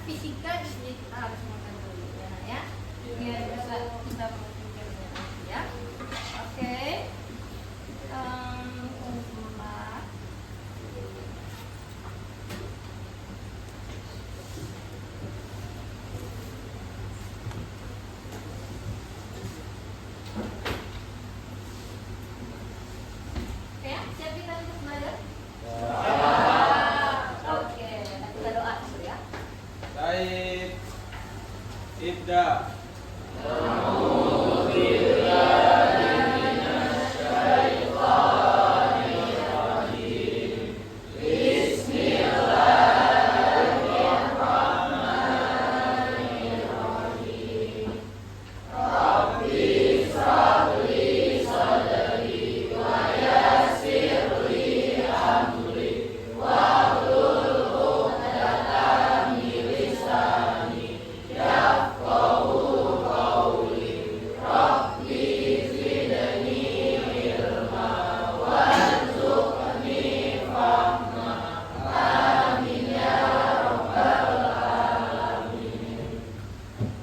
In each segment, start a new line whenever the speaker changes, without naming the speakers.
fisika di sini kita harus makan dulu ya, Nak, ya. Biar bisa kita memikirnya nanti ya. Oke. Keempat. Oke, siap kita untuk belajar? Oke, kita doa dulu ya.
Baik. Ibda.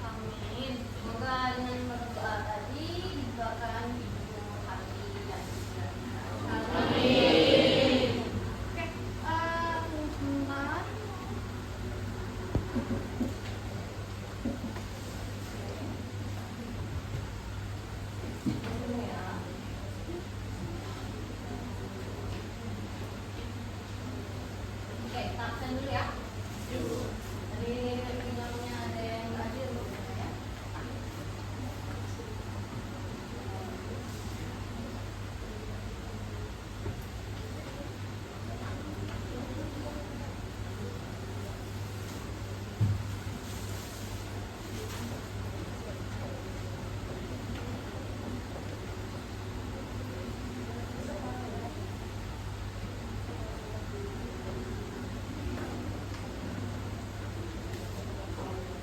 Amin. Semoga dengan berdoa tadi dibukakan pintu hati dan pikiran. Amin. Oke, sebentar. Ini ya. Oke, kita absen dulu ya. Tadi pinggangnya ada yang nggak hadir mungkin ya.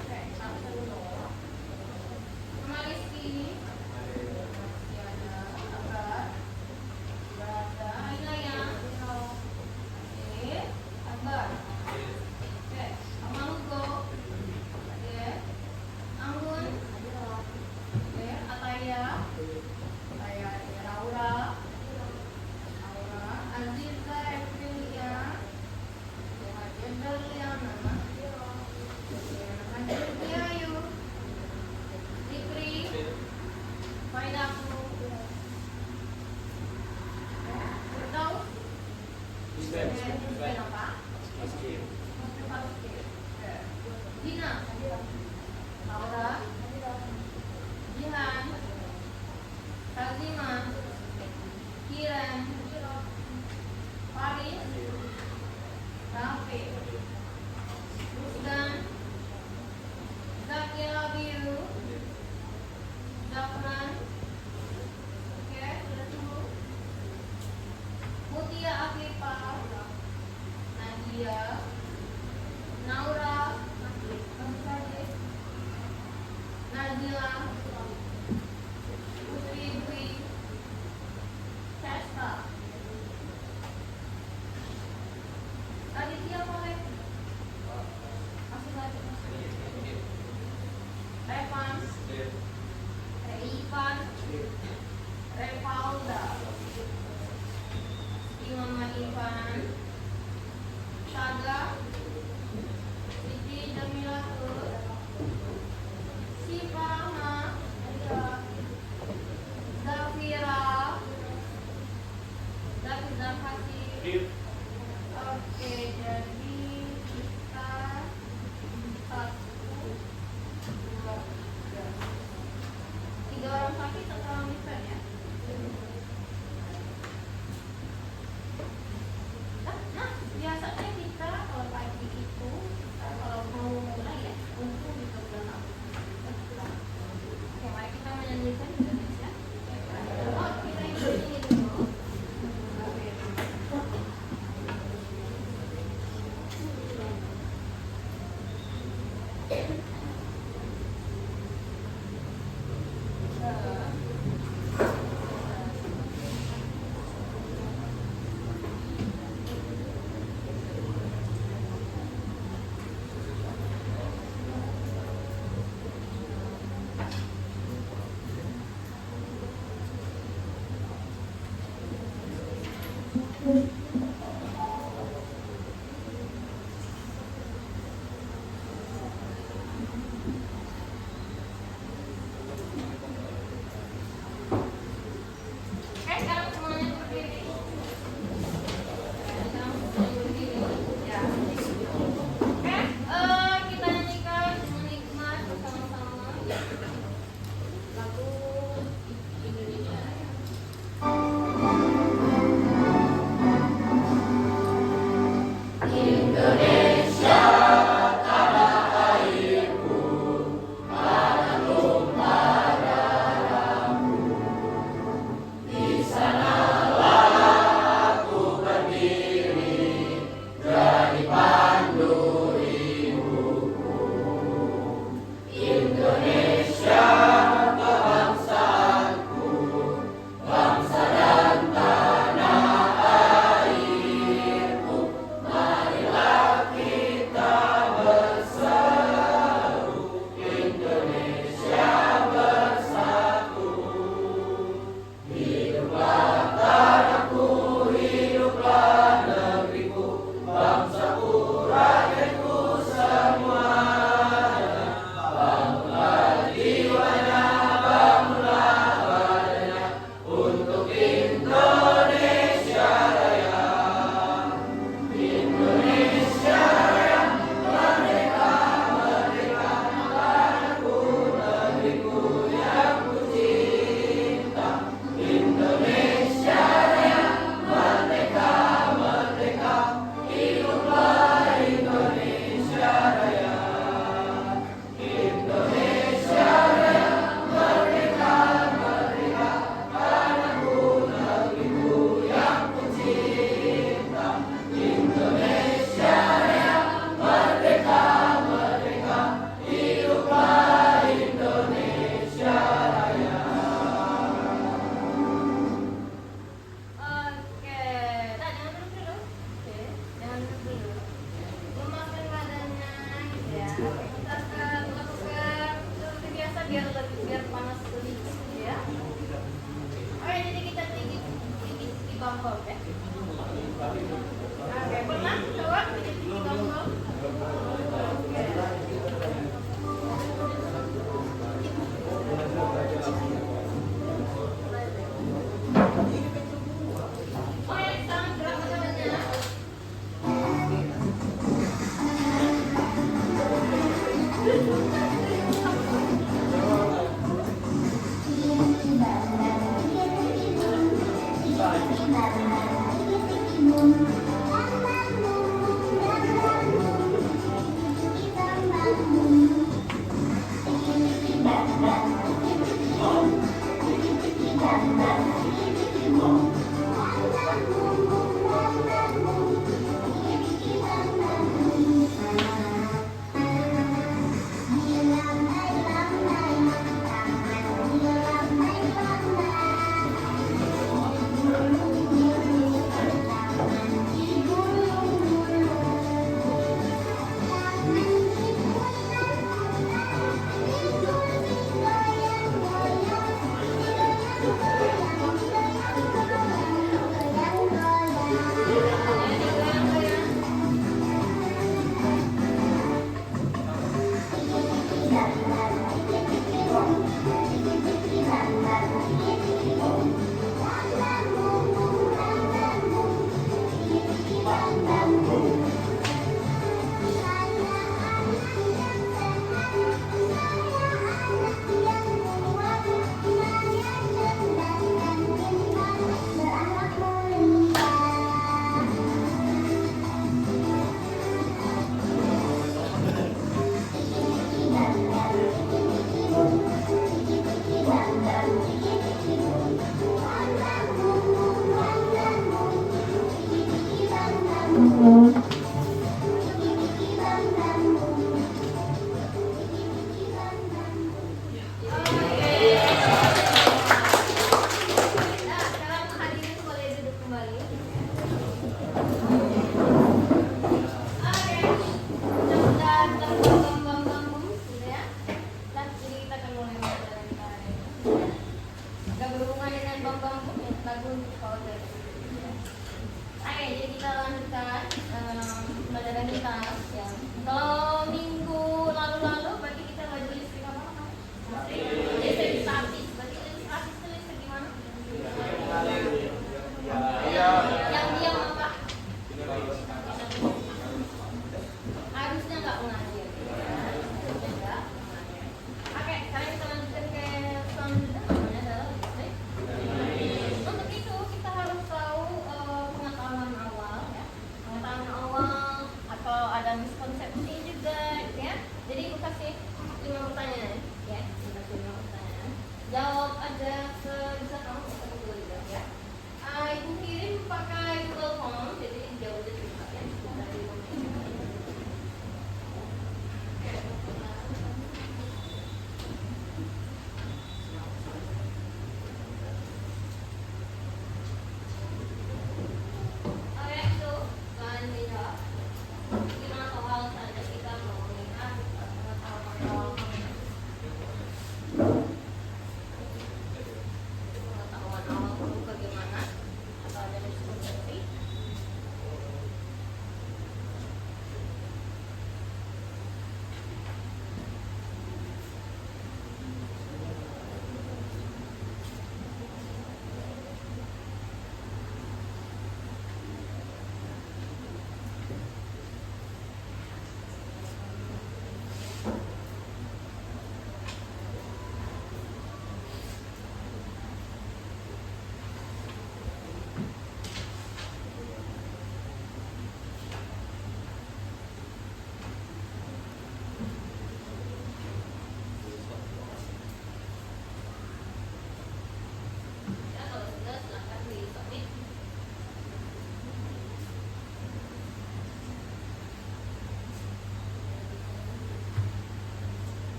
Oke, absen dulu. Sama Rizky. Masih ada Akbar. Berada Inaya. Oke, Akbar. Oke, sama Hugo. Oke, Anggun. Oke, Ataya. Ataya ada Laura. Laura, Aziza, Evelia. Hadir Daliana. Hadir Ayu. Fikri. Faidaku. Firdaus. Dan apa? Dina. Laura. Jihan. Kazima. Kiran. Faris. Rafi. Rusdan. Zaki Labiru. Zafran. Oke, sudah semua. Mutia Afifah. Nadia. Naura. Nazila. Putri Dwi. Sesta. Aditya Molek. Masih lagi. Revan. Reivan. Revalda. Imam Ivan. Syaga. Siti Jamilatul. Sifahma. Zafira. Zakati. Oke, jadi kita 1, 2, 3 orang sakit atau omikron ya? Nah, biasanya kita kalau pagi itu kalau mau mulai ya, untuk di bulan Agustus. Oke, mari kita menyanyikan Indonesia. Oh, kita ini dulu. Kita akan lakukan seperti biasa biar panas sedikit ya. Oke, jadi kita gigit di bumble ya. Oke, pernah coba gigit di bumble? Oke, sekarang gerak tangannya.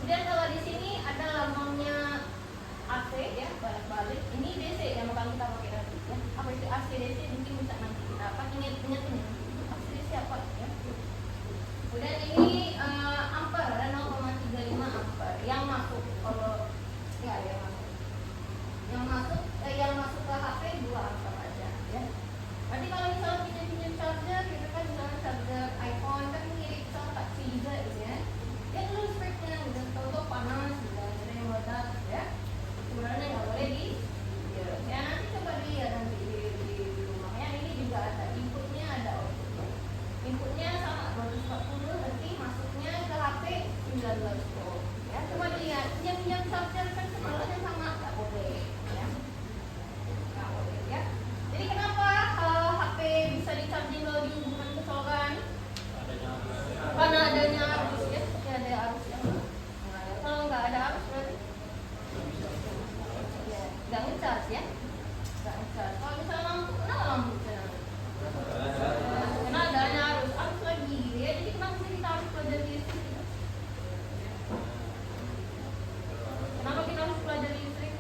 Kemudian kalau di sini ada lambangnya AC ya, balik-balik. Ini DC yang bakal kita pakai nanti ya. Apa itu AC DC? Mungkin bisa nanti kita ingat ini. AC DC apa ya? Kemudian ini ampere, ada 0,35 ampere yang masuk. Kalau ya yang masuk ke HP 2 ampere aja ya. Berarti kalau misalnya pinjam charger, gitu kan, misalnya charger iPhone kan mirip sama Type-C juga gitu ya. Dia dulu speknya udah tahu panas, udah ada yang meledak ya. Sebenarnya nggak boleh di ya nanti coba dilihat nanti di rumahnya. Ini juga ada inputnya, ada outputnya. Inputnya sama 240, nanti masuknya ke HP 19 volt ya. Coba dilihat pinjam charger kan sebenarnya sama, nggak boleh ya. Nggak boleh ya. Jadi kenapa HP bisa di-charging kalau dihubungkan ke colokan? Karena adanya arus ya, ada arus ya. Nah, kalau nggak ada arus berarti ya nggak ngecas ya, nggak ngecas. Kalau misalnya lampu, kenapa lampu bisa nyala? Karena adanya arus lagi gitu ya. Jadi kenapa sih kita harus pelajari listrik? Kenapa kita harus pelajari listrik?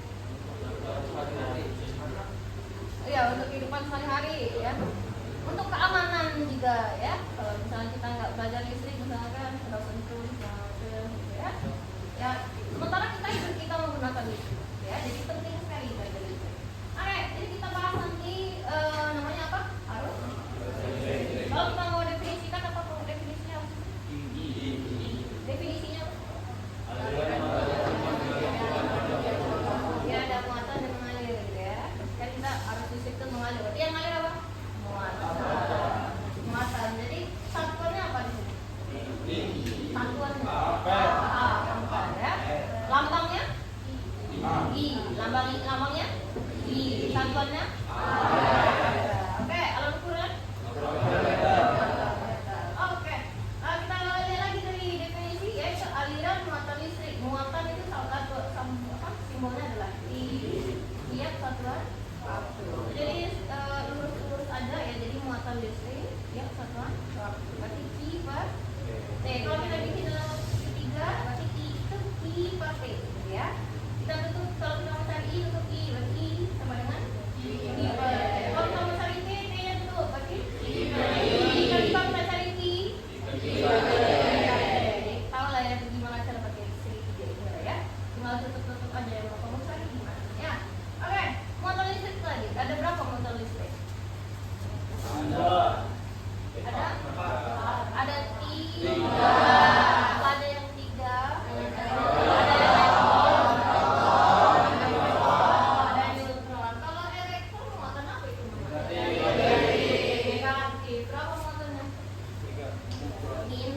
Ya untuk kehidupan sehari-hari ya, untuk keamanan juga ya. Kalau misalnya kita nggak belajar listrik misalkan ada sentuh ya, ya sementara kita menggunakan listrik ya, jadi penting sekali belajar listrik. Oke, jadi kita bahas nanti namanya apa? Arus. Kalau kita mau definisikan apa definisinya? Definisinya ya ada muatan dan mengalir ya. Kan kita arus listrik itu mengalir. Berarti yang mengalir apa? Muatan. Jadi satuannya apa di sini? Satuannya ampere ya. Lambangnya I. Lambangnya I. Satuannya oke, alat ukuran oke. Kita lihat lagi dari definisi yaitu aliran muatan listrik. Muatan itu salah satu simbolnya adalah I. Tiap satuan waktu. Jadi lurus aja ya. Jadi muatan listrik tiap satuan waktu. Berarti I per T. Kalau kita bikin dalam ketiga, berarti I itu I per T ya. Kita tutup, kalau kita mau cari I tutup I, berarti I sama dengan I per T. Kalau kita mau cari T, T-nya tutup, berarti I per T. Kalau kita mau cari I per T. Tahu lah ya gimana cara pakai segitiga ya. Tinggal tutup aja yang mau kamu cari gimana ya. Oke, motor listrik lagi. Ada berapa motor listrik? Ada 3. Ada yang 3. Ada yang neutron. Kalau elektron muatan apa itu? Negatif. Berapa muatannya? 3.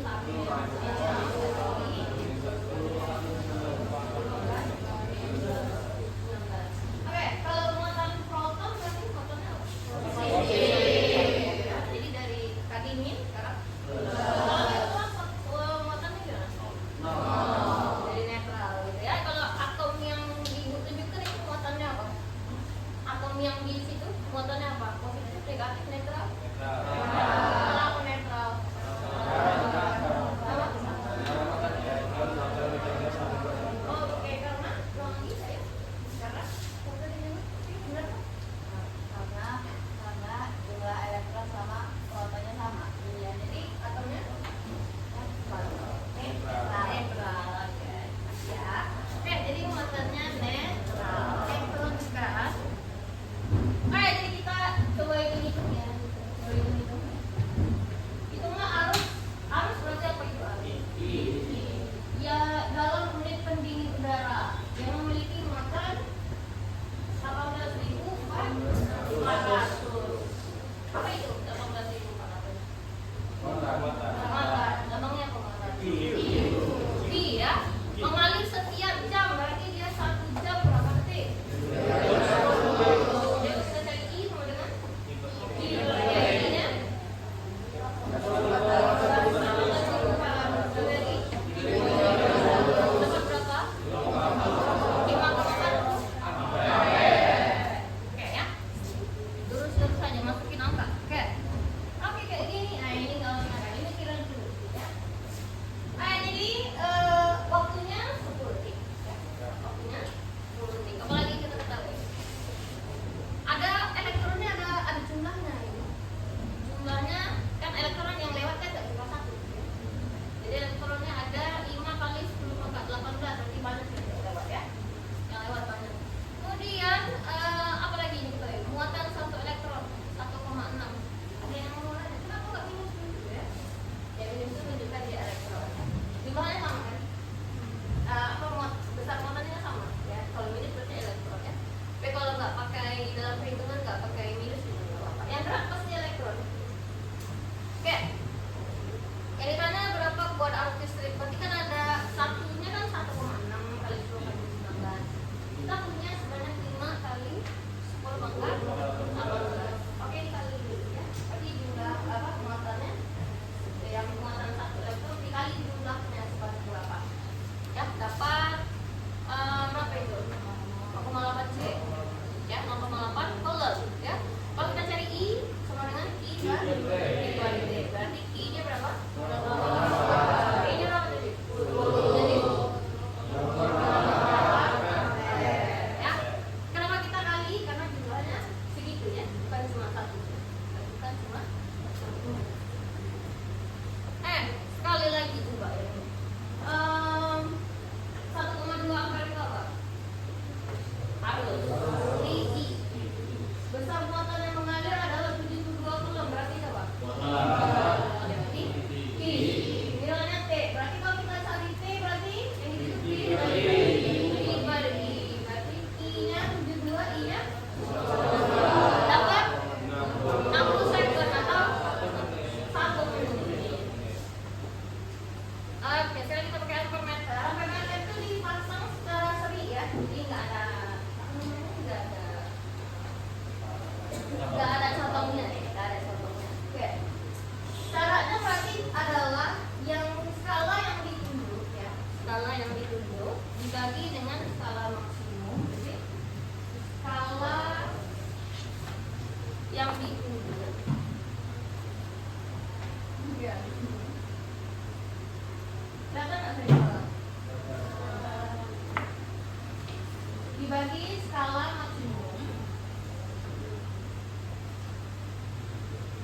dibagi skala maksimum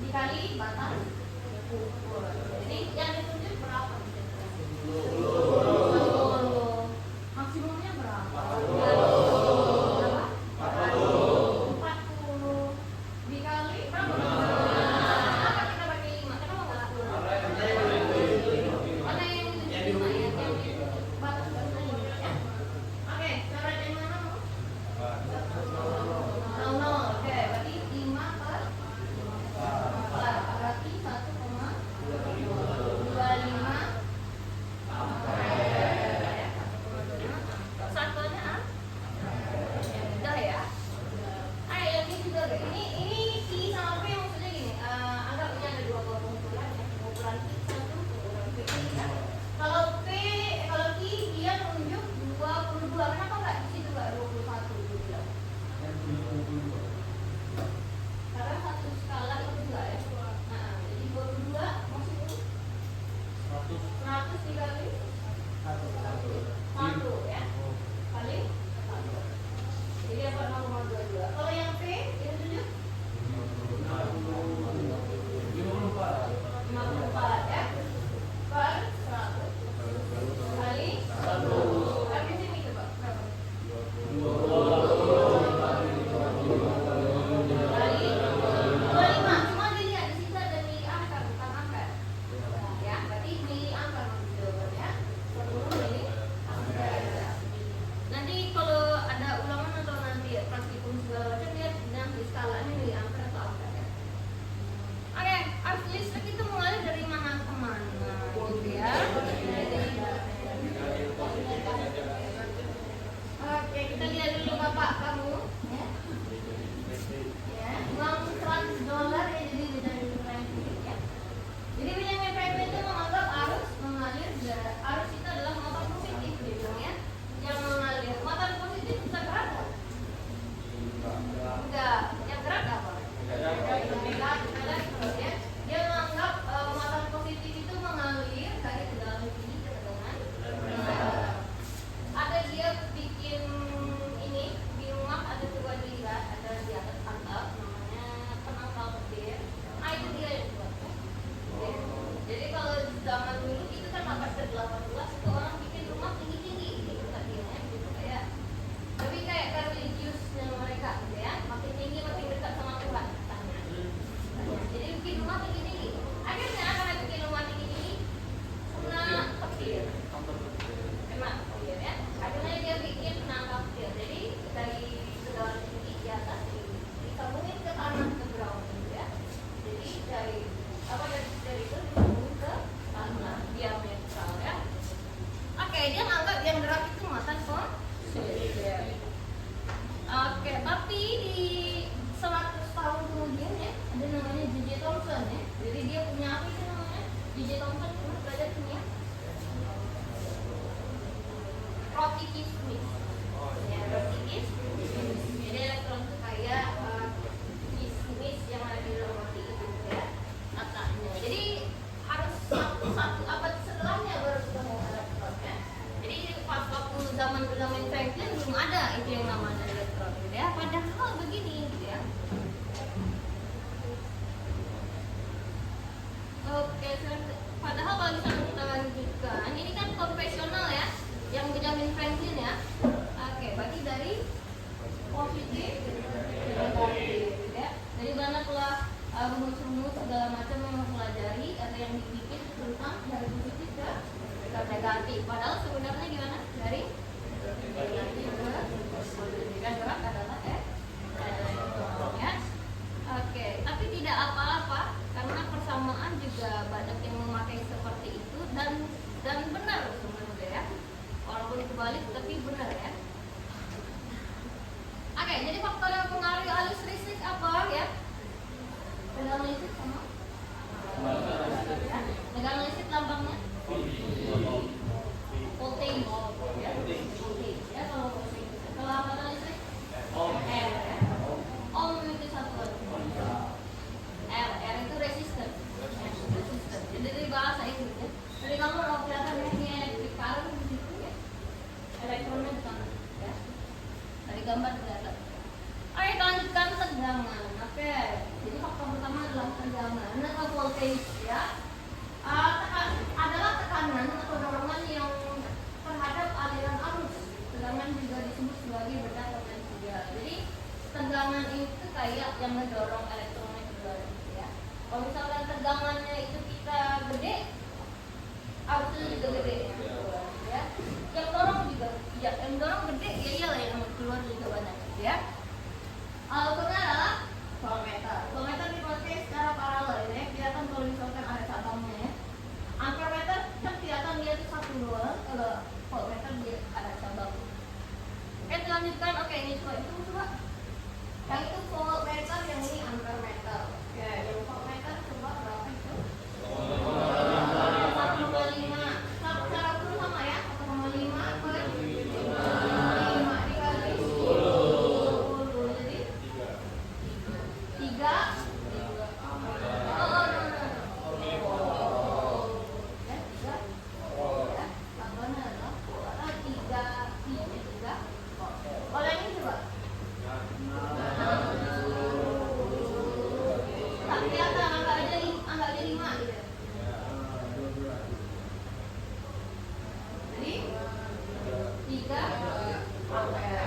dikali batas ukur. Jadi yang ditunjuk berapa? 40. Maksimumnya berapa? 40 dikali berapa? Kenapa kita pakai 5? Kenapa nggak 10? Mana yang ditunjuk 5 ya? Yang di batas batasnya ya? Oke, coret yang mana mau? 0. Oke, berarti 5 per 4. Berarti 1,25. Satuannya A. Ya udah ya. Yang ini juga deh. Ini I sama P maksudnya gini. Anggap ini ada dua pengumpulan ya. Pengumpulan I satu, pengumpulan P ya. Kalau I dia menunjuk 22. Kenapa nggak di situ nggak 21 gitu bilang? Karena satu skala itu 2 ya. Nah, jadi 22 maksudnya 100 dikali 1 ya. Kali 1. Jadi apa 0,22. Kalau yang P itu tunjuk 54 ya. Per 100 kali 1. Habis ini coba berapa? Kali 25. Cuma dilihat di situ ada miliampere bukan ampere. Ya, berarti miliampere maksud jawabannya. 10 miliampere. Nanti kalau ada ulangan atau nanti praktikum segala macam lihat nanti skalanya miliampere atau ampere ya. Oke, arus listrik itu mengalir dari mana ke mana gitu ya. Oke, kita lihat dulu Bapak kamu ya. Ya, uang $100 ya, jadi Benjamin Franklin ya. Jadi Benjamin Franklin itu menganggap arus mengalir arus itu adalah muatan positif dia bilang ya. Yang mengalir muatan positif bisa gerak nggak? Enggak. Yang gerak apa? Negatif ya. Dia menganggap muatan positif itu mengalir dari kedalaman tinggi ke kedalaman rendah. Ada dia bikin ini di rumah ada coba dilihat ada di atas atap namanya penangkal petir. Nah itu dia yang buat ya. Jadi kalau zaman dulu itu kan abad ke-18 itu orang bikin rumah tinggi-tinggi gitu tadinya gitu kayak tapi kayak religiusnya mereka gitu ya, makin tinggi makin dekat sama Tuhan katanya. Jadi bikin rumah tinggi-tinggi. Akhirnya karena bikin rumah tinggi-tinggi kena petir. Kena petir ya. Akhirnya dia bikin penangkal petir. Jadi dari kedalaman tinggi di atas disambungin ke tanah ke ground gitu ya. Jadi dari itu disambung ke tanah diametral ya. Oke, dia nganggap yang gerak itu muatan positif. Oke, tapi di 100 tahun kemudian ya ada namanya J.J. Thomson ya. Jadi dia punya apa itu namanya? J.J. Thomson pernah belajar kimia? Rotikismis. Ya, rotikismis. Jadi elektron itu kayak kismis yang ada di dalam roti itu ya. Katanya. Jadi harus satu abad setelahnya baru ketemu elektron ya. Jadi pas waktu zaman Benjamin Franklin belum ada itu yang namanya elektron gitu ya. Padahal begini gitu ya. Oke, padahal kalau misalnya kita lanjutkan, ini kan konvensional ya, yang Benjamin Franklin ya. Oke, berarti dari positif ke negatif ya. Dari mana telah rumus-rumus segala macam yang mempelajari atau yang dibikin tentang dari positif ke negatif. Padahal sebenarnya gimana? Dari negatif ke positif. Kan gerak adalah elektron ya. Oke, tapi tidak apa-apa karena persamaan juga banyak yang memakai seperti itu dan benar sebenarnya ya. Walaupun kebalik tapi benar ya. Oke, jadi faktor yang mempengaruhi arus listrik apa ya? Tegangan listrik sama? Ya. Tegangan listrik lambangnya? Voltage. Ya, voltage. Ya, kalau voltage. Kalau hambatan listrik? R ya. Ohm itu satuan. R itu resistance. Jadi dari bahasa Inggris ya. Jadi kamu kalau kelihatan ini electric current di situ ya. Elektronnya di sana ya. Dari gambar kelihatan. Oke, kita lanjutkan tegangan. Oke, jadi faktor pertama adalah tegangan atau voltage ya. Adalah tekanan atau dorongan yang terhadap aliran arus. Tegangan juga disebut sebagai benda potensial. Jadi tegangan itu kayak yang mendorong elektromagnetik ya. Kalau misalkan tegangannya itu kita gede, arusnya juga gede ya. Yang dorong juga, ya, yang dorong gede ya iyalah yang keluar juga banyak ya. Ukurnya adalah voltmeter. Voltmeter dipakai secara paralel ya. Kelihatan kalau misalkan ada cabangnya ya. Ampermeter kan kelihatan dia itu satu doang. Kalau voltmeter dia ada cabang. Oke, dilanjutkan. Oke, ini coba. Yang itu voltmeter, yang ini ampermeter. Oke, yang voltmeter coba berapa itu? 1,5. Cara ukur sama ya. 1,5 per 5 dikali 10. Jadi 3. Kalau yang ini coba. Tak kelihatan, agak ada 5 gitu. Jadi 3 ampere.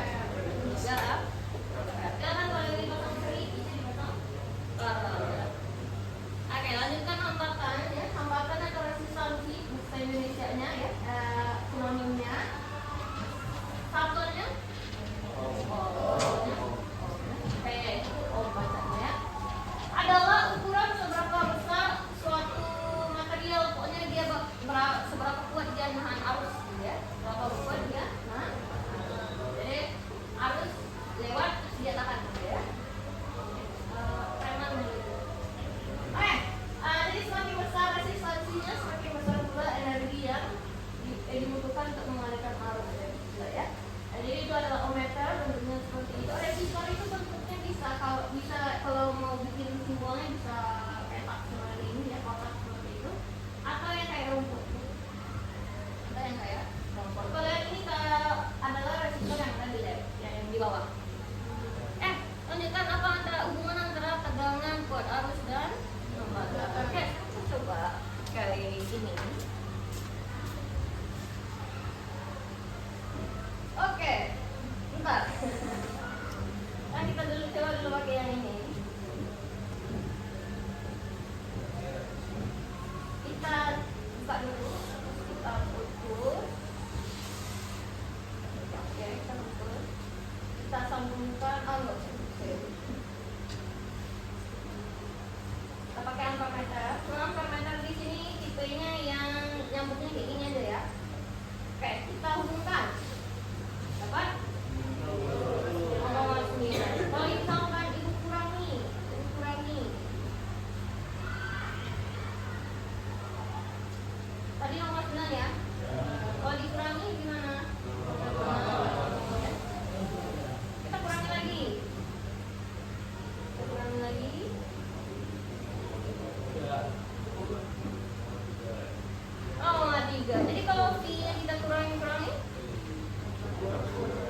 3 lah. Kelihatan kalau yang dipasang seri, bisa dipasang. Oke, lanjutkan hambatan ya. Hambatan atau resistansi bahasa Indonesianya ya. Sinonimnya. Satunya bacanya adalah ukuran seberapa besar suatu material, pokoknya dia seberapa kuat dia nahan arus gitu ya, berapa kuat dia nahan. Jadi arus lewat terus dia tahan gitu ya. Preman gitu. Oke, jadi semakin besar resistansinya, semakin besar pula energi yang dibutuhkan untuk mengalirkan arus ya. Jadi itu adalah ohmmeter, bentuknya seperti itu. Resistor itu bentuknya kalau mau bikin simbolnya bisa petak seperti ini ya, kotak seperti itu, atau yang kayak rumput. Atau yang kayak rumput. Kalau yang ini adalah resistor yang tadi ya, yang di bawah. Lanjutkan, apa antara hubungan antara tegangan, kuat arus dan hambatan. Oke, kita coba kayak ini. Oke, bentar. Nah, kita coba dulu pakai yang ini. Kita buka dulu, kita ukur. Oke, kita ukur. Kita sambungkan, kita pakai ampermeter. Ampermeter di sini tipenya yang nyambungnya kayak gini aja ya. Oke, kita hubungkan. Dapat? Kalau misalkan ibu kurangi. Tadi 0,9 ya? Kalau dikurangi gimana? Kita kurangi lagi. Oh, 3. Jadi kalau V-nya kita kurangi,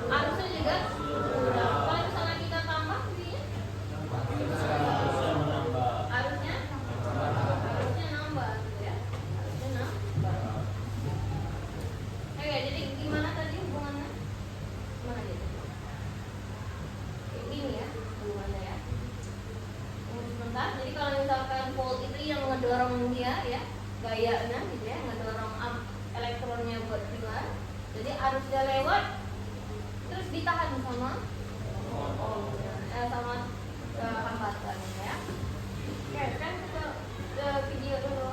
arusnya juga kurang. Kalau misalnya kita tambah V-nya, arusnya nambah gitu ya. Arusnya nambah. Oke, jadi gimana tadi hubungannya? Gimana gitu? Ini ya hubungannya ya. Sebentar. Jadi kalau misalkan volt itu yang ngedorong dia ya, gayanya gitu ya, ngedorong elektronnya buat keluar. Jadi arusnya lewat terus ditahan sama hambatan ya. Oke, kan kita video dulu.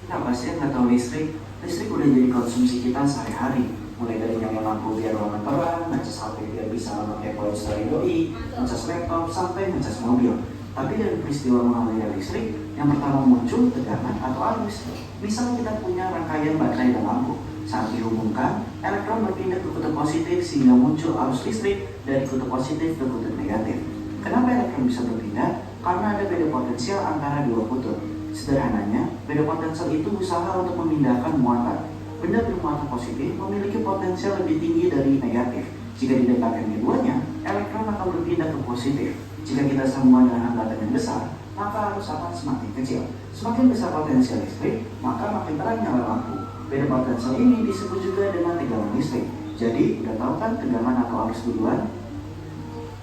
Apa sih nggak tahu listrik? Listrik udah jadi konsumsi kita sehari-hari. Mulai dari nyalain lampu biar ruangan terang, ngecas HP biar bisa memakai ponsel doi, ngecas laptop, sampai ngecas mobil. Tapi dari peristiwa mengalirnya listrik, yang pertama muncul tegangan atau arus. Misalnya kita punya rangkaian baterai dan lampu. Saat dihubungkan, elektron berpindah ke kutub positif sehingga muncul arus listrik dari kutub positif ke kutub negatif. Kenapa elektron bisa berpindah? Karena ada beda potensial antara dua kutub. Sederhananya, beda potensial itu usaha untuk memindahkan muatan. Benda bermuatan positif memiliki potensial lebih tinggi dari negatif. Jika didekatkan keduanya, elektron akan berpindah ke positif. Jika kita sambungan dengan hambatan yang besar, maka arus akan semakin kecil. Semakin besar potensial listrik, maka makin terang nyala lampu. Beda potensial ini disebut juga dengan tegangan listrik. Jadi, udah tahu kan tegangan atau arus duluan?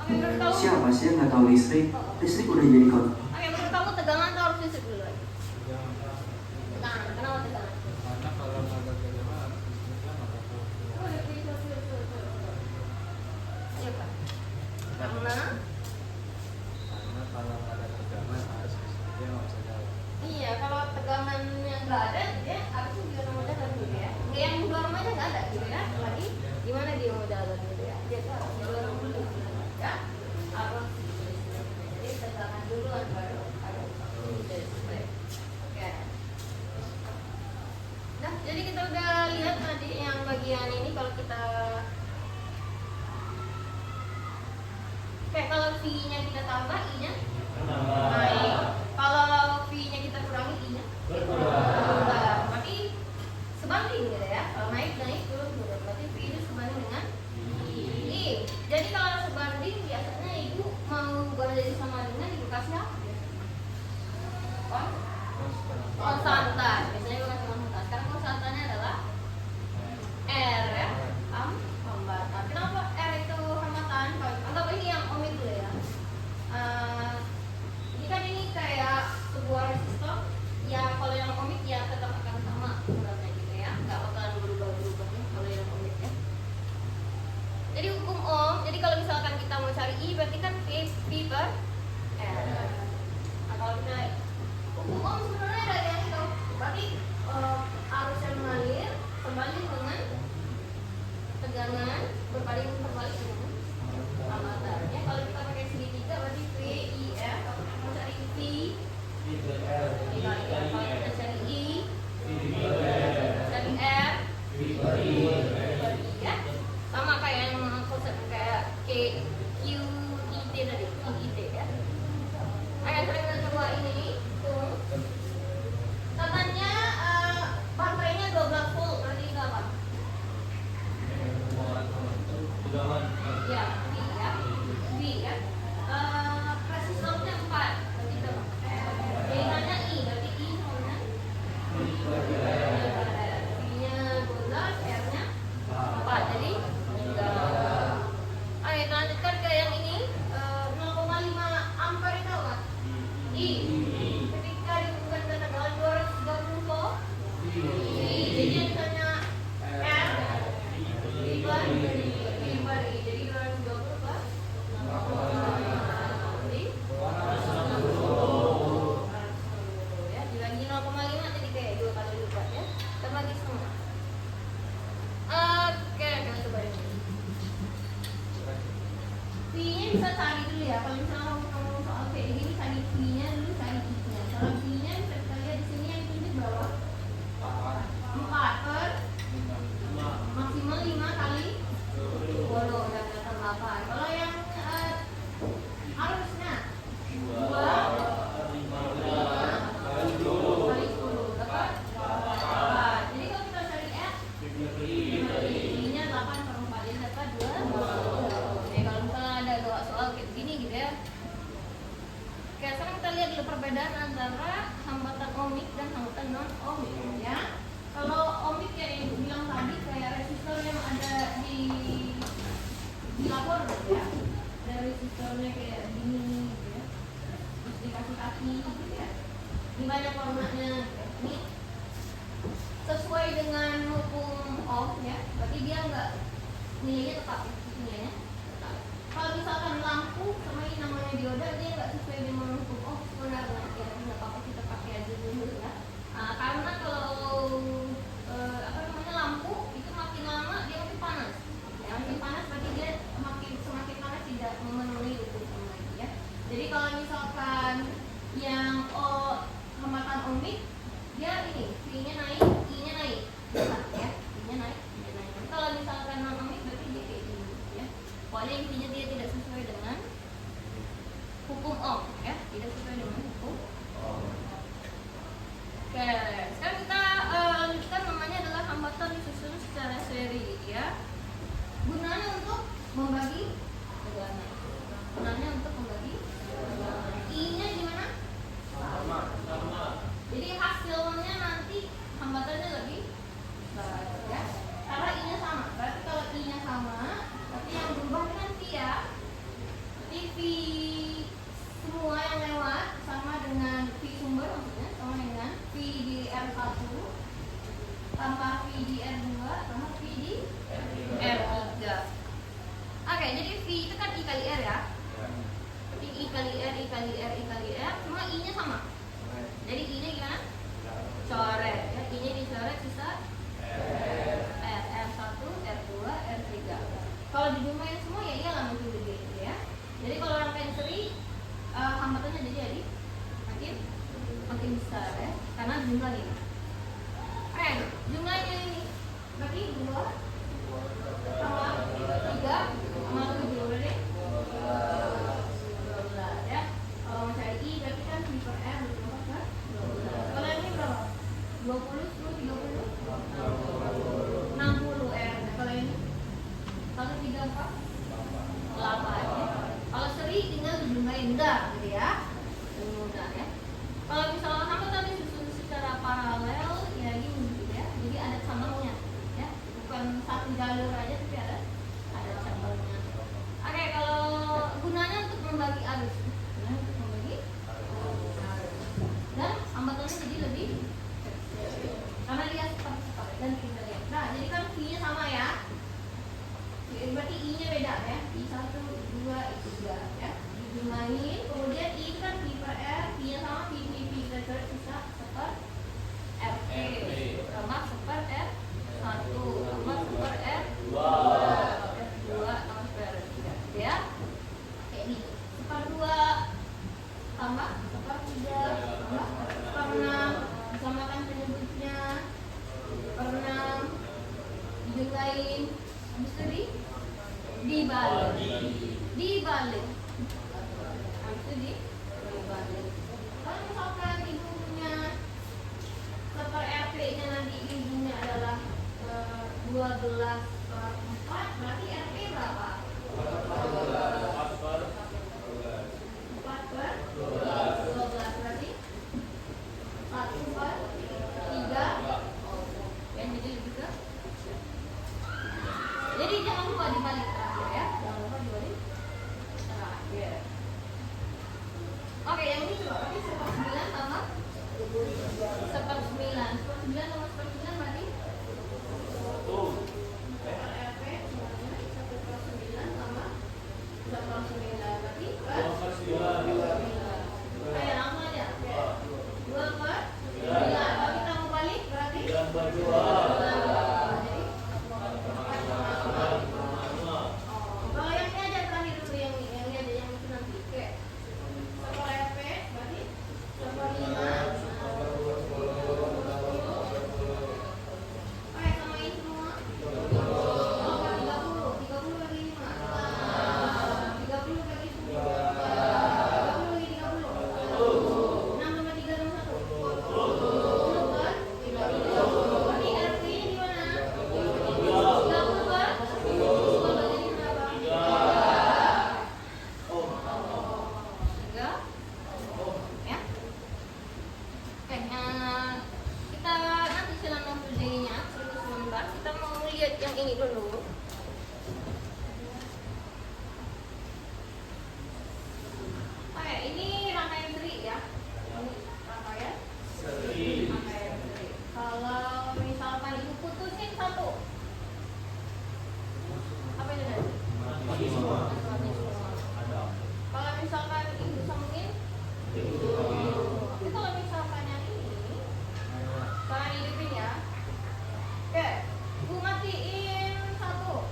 Oke, menurut kamu?
Siapa sih yang nggak tahu listrik? Listrik udah jadi
Oke, menurut kamu tegangan atau arus listrik dulu? Tegangan. Kenapa tegangan?
Karena kalau nggak ada tegangan, listriknya nggak bakal keluar.
Iya, Pak. Karena
Karena kalau nggak ada tegangan, arus listriknya nggak bisa jalan.
iya, kalau tegangan yang nggak ada, dia arusnya juga sama jalan gitu ya. Nggak yang dorong aja nggak ada gitu ya. Lagi gimana dia mau jalan gitu ya? Dia tuh harus dorong dulu ya. Arus jadi tegangan duluan baru arus listrik. Oke. Nah, jadi kita udah lihat tadi yang bagian ini kalau kita kayak kalau V-nya kita tambah, I-nya naik. Kalau V-nya kita kurangi, I-nya berkurang. Berarti sebanding gitu ya. Kalau naik, turun. Berarti V itu sebanding dengan I. Jadi kalau sebanding biasanya ibu mau ubah jadi sama dengan ibu kasih apa biasanya? Konstantan. Biasanya ibu kasih konstantan. Sekarang konstantannya adalah R ya. Hambatan. Kenapa R itu hambatan? Anggap ini yang ohmik dulu ya. Ini kan ini kayak sebuah resistor. Ya kalau yang ohmik ya tetap akan sama ukurannya gitu ya. Nggak bakalan berubah-berubah ya kalau yang ohmik ya. Jadi hukum Ohm. Jadi kalau misalkan kita mau cari I berarti kan P per R. Nah kalau kita hukum Ohm sebenarnya dari yang itu. Berarti arus yang mengalir sebanding dengan tegangan berbanding terbalik dengan hambatan. Ya kalau kita pakai segitiga berarti V I R. Kalau kita mau cari V dibalik. Kalau kita cari I cari R dibagi ya. Sama kayak yang konsep kayak Q I T tadi, Q I T ya. Ayo kita coba ini tuh. Katanya baterainya 12 volt berarti itu apa? Ya, V ya. V ya. Resistornya 4 berarti itu apa? Jaringannya I berarti I sama V-nya 12, R-nya 4 jadi 3. Ayo kita lanjutkan ke yang ini 0,5 ampere itu apa? I. Ketika dihubungkan ke tegangan 230 volt jadi yang misalnya R per I jadi 220 per jadi 260 ya dibagi 0,5 jadi kayak 2 kali lipat ya kita bagi semua. Oke kita coba ini V-nya bisa cari dulu ya. Kalau misalnya kamu soal kayak gini cari V-nya dulu, cari I-nya. Kalau V-nya bisa kita lihat di sini yang ditunjuk berapa? 4 per maksimal 5 kali 10 dan kata 8. Kalau yang arusnya 2 kali 10 dapat 8. Jadi kalau kita cari R I-nya 8 per 4 jadi dapat 2. Jadi kalau misalnya ada dua soal kayak gini gitu ya. Oke, sekarang kita lihat dulu perbedaan antara hambatan ohmik dan hambatan non ohmik ya. Kalau ohmik ya yang bilang tadi kayak resistor yang ada di lapor gitu ya. Ada resistornya kayak gini gitu ya. Terus dikasih kaki gitu ya. Ini banyak warnanya gitu ya. Ini sesuai dengan hukum Ohm ya. Berarti dia enggak nilainya tetap ya. Nilainya tetap. Kalau misalkan lampu sama ini namanya dioda dia enggak sesuai dengan hukum Ohm sebenarnya ya. Enggak apa-apa kita pakai aja dulu ya. Karena kalau lampu itu makin lama dia makin panas. Ya, makin panas berarti dia semakin panas tidak memenuhi hukum Ohm lagi ya. Jadi kalau misalkan yang hambatan ohmik dia ini V-nya naik, I-nya naik. Ya, V-nya naik, I-nya naik. Kalau misalkan non ohmik berarti dia kayak gini ya. Pokoknya intinya dia tidak sesuai dengan hukum Ohm ya, tidak sesuai dengan hukum Ohm. Oke, sekarang kita lanjutkan namanya adalah hambatan membagi ulangan. Gunanya untuk membagi ulangan. I-nya gimana? Sama. Jadi hasilnya nanti hambatannya lebih baik ya. Karena I-nya sama. Berarti kalau I-nya sama, berarti yang berubah dengan V ya. Jadi V semua yang lewat sama dengan V sumber, maksudnya sama dengan V di R1 tambah V di R2 tambah V di R3. Oke, jadi V itu kan I kali R ya. Jadi I kali R, I kali R, I kali R, cuma I-nya sama. Jadi I-nya gimana? Coret ya. I-nya dicoret sisa R, R1, R2, R3. Kalau dijumlahin semua ya iyalah makin gede gitu ya. Jadi kalau rangkaian seri hambatannya jadi makin besar ya, karena jumlahnya. Oke, jumlahnya ini berarti 2 tambah 3 tambah 7 berarti 12 ya. Kalau mau cari I berarti kan V per R berapa kan? 12. Kalau ini berapa? 20, 10, 30 60 R. Kalau ini 1, 3, 4 8 ya. Kalau seri tinggal dijumlahin enggak gitu ya. Lebih mudah ya. Kalau misalnya hambatan disusun secara paralel ya gini gitu ya. Jadi ada sambungnya ya. Bukan satu jalur aja tapi ada sambungnya. Oke, kalau gunanya untuk membagi arus. Gunanya untuk membagi arus. Dan hambatannya jadi lebih kecil. Karena dia cepat dan kita lihat. Nah, jadi kan V-nya sama ya. Berarti I-nya beda ya. I1, I2, I3 ya. Dijumlahin, kemudian I itu kan V per R, V-nya sama V kita coret sisa seper RP tambah seper R1 tambah seper R2 tambah seper R3 ya. Kayak gitu. Seper 2 tambah seper 3 tambah seper 6 disamakan penyebutnya per 6 dijumlahin habis itu dibalik habis itu dibalik. Kalau misalkan ibu punya seper RP nya nanti ibunya adalah 12 per 4 berarti RP berapa? 4 per 12 berarti 1 per 3 yang jadi lebih ke. Jadi jangan lupa dibalik terakhir ya. Jangan lupa dibalik terakhir. Oke, yang ini coba berarti seper 9 tambah seper 9. Seper 9 tambah seper 9 berarti seper RP semuanya 1 per 9 tambah seper 9 berarti per 9. Ayo langsung aja. 2 per 9. Kalau kita mau balik berarti 9 per 2. Kalau yang ini aja terakhir dulu yang ini aja yang itu nanti kayak seper RP berarti seper 5. Oke, samain semua. Oh, 30 bagi 5. 30 bagi 10. 30 bagi 30. 6 tambah 3 tambah 1. 10 per 30. Berarti RP nya di mana? 30 per 10 jadi berapa? 3 ya. Oke, kita nanti setelah 60 nya 119 kita mau lihat yang ini dulu. Oke, ini rangkaian seri ya. Ini rangkaian seri. Kalau misalkan ibu putusin satu, apa itu nanti? Mati semua. Kalau misalkan ibu sambungin, tapi kalau misalkan yang ini, kalian hidupin ya. Oke, ibu matiin satu.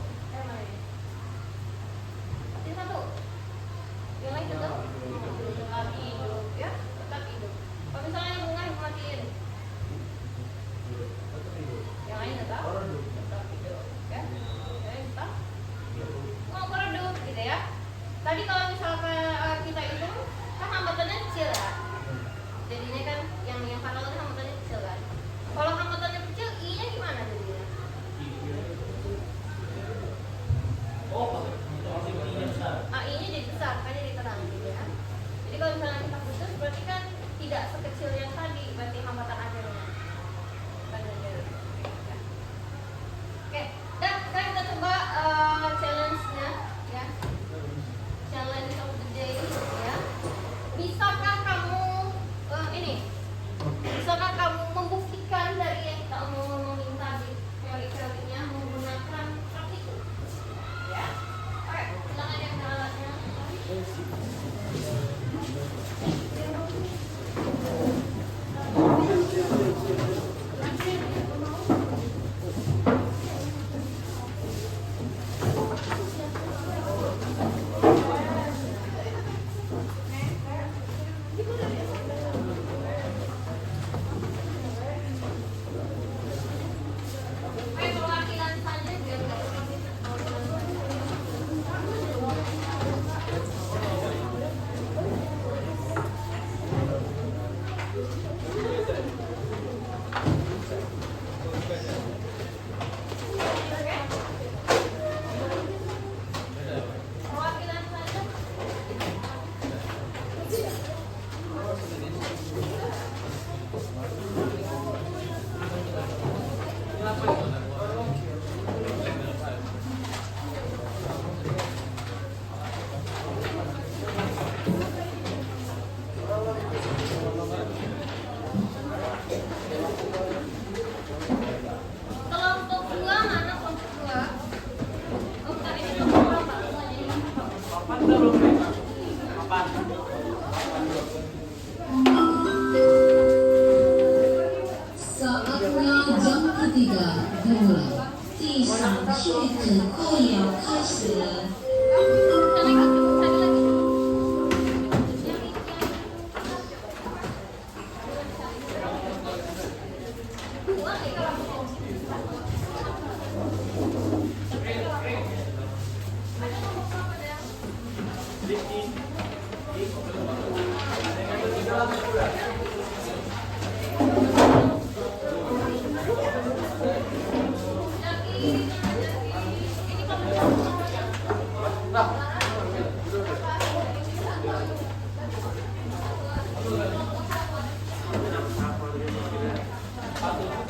第3体育课要开始了。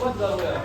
Oke,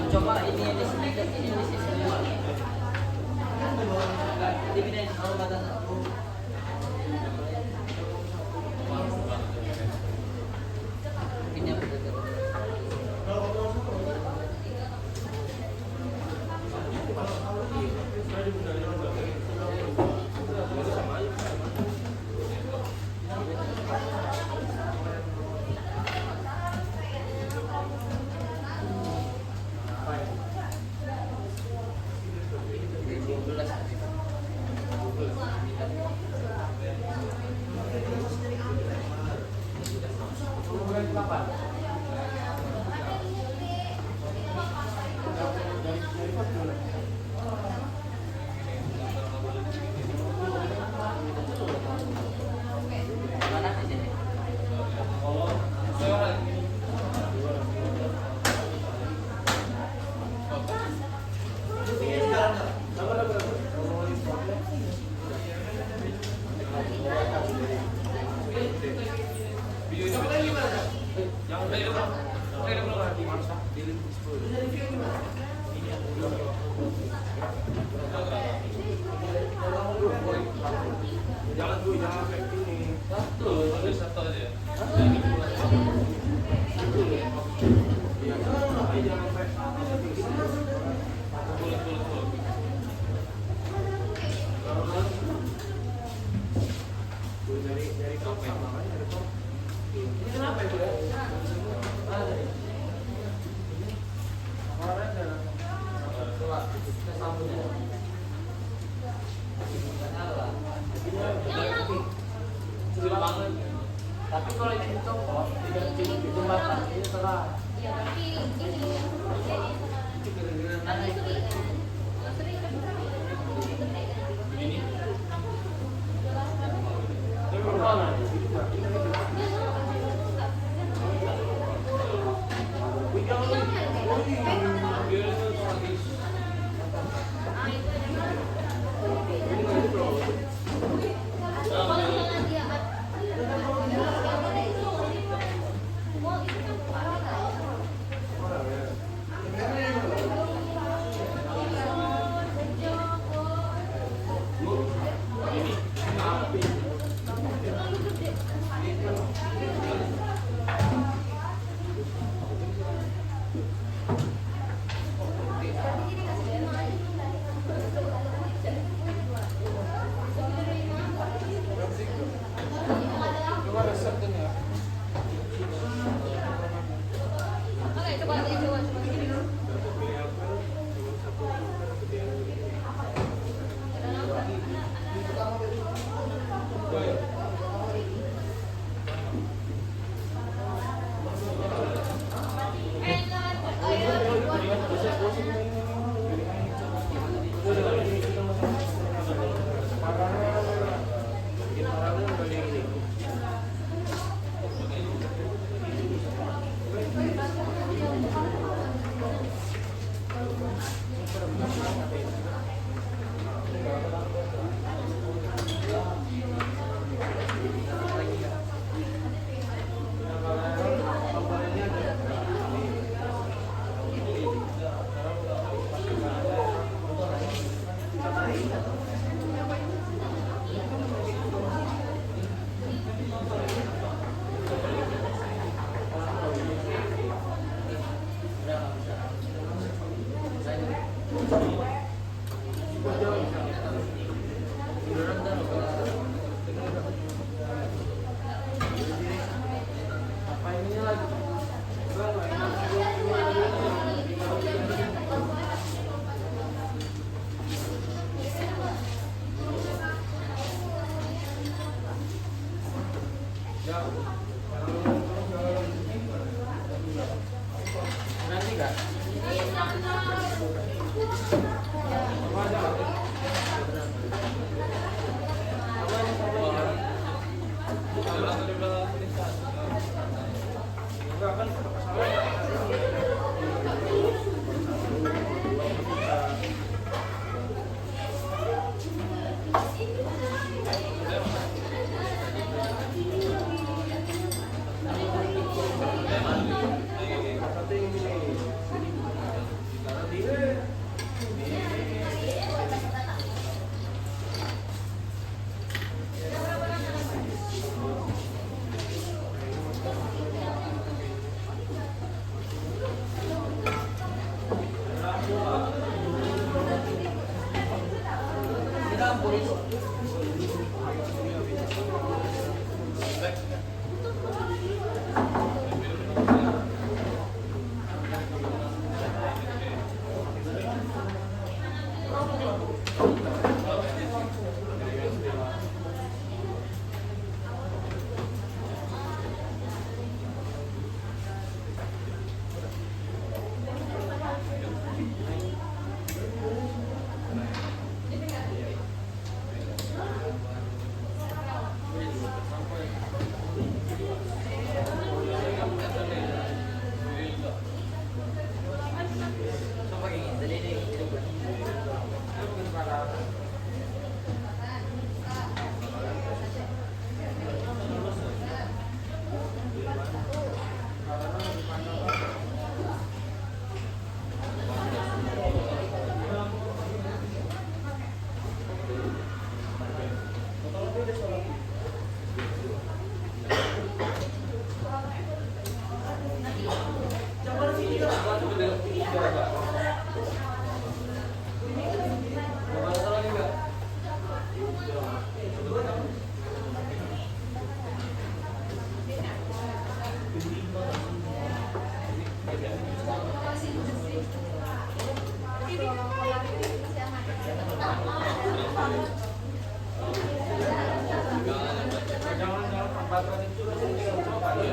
Coba ini sedikit ini semua. Dipindahin kalau batasan. Pindah betul. Tapi kalau ini dicopot, di jembatan ini terang.
Ya tapi ini nanti sering kan sering kan ini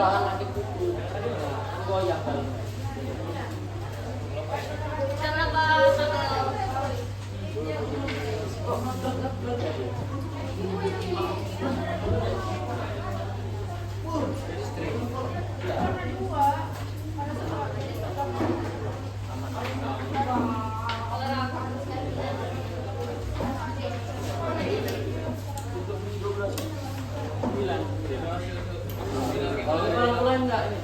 bahan lagi kuku. Goyang kali.
Karena bakal
Kalau pelan-pelan enggak ini?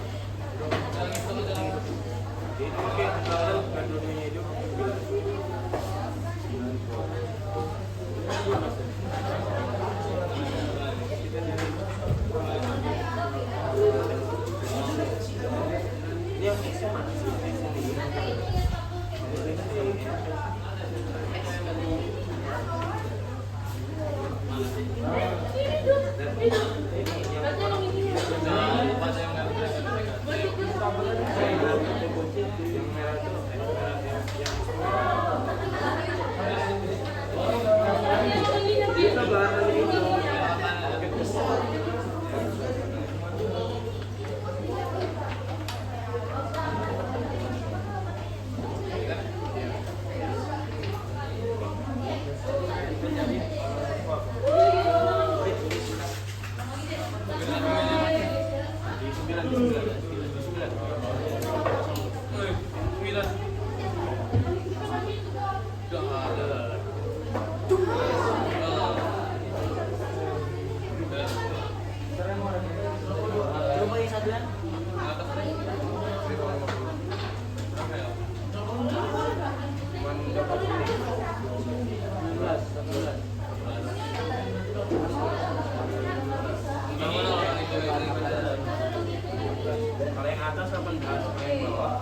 Kalau yang atas 18, kalau yang bawah